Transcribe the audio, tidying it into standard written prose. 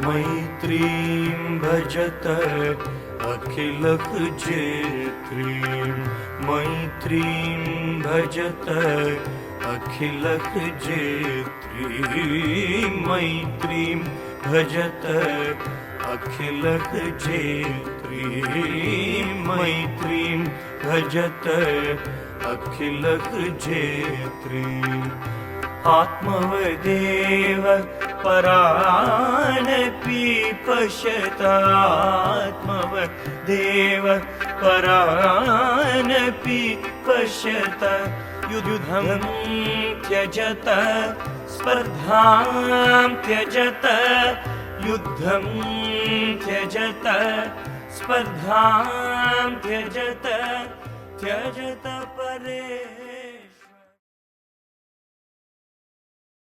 मैत्रीं भजत अखिलः जेत्रीं मैत्रीं भजत अखिलः जेत्रीं मैत्रीं भजत अखिलः जेत्रीं मैत्रीं भजत अखिलः जेत्रीं आत्मवदेव परानपि पश्यतात्मवदेव परानपि पश्यत युद्धं त्यजत स्पर्धां त्यजत युद्धं त्यजत स्पर्धां त्यजत त्यजत परे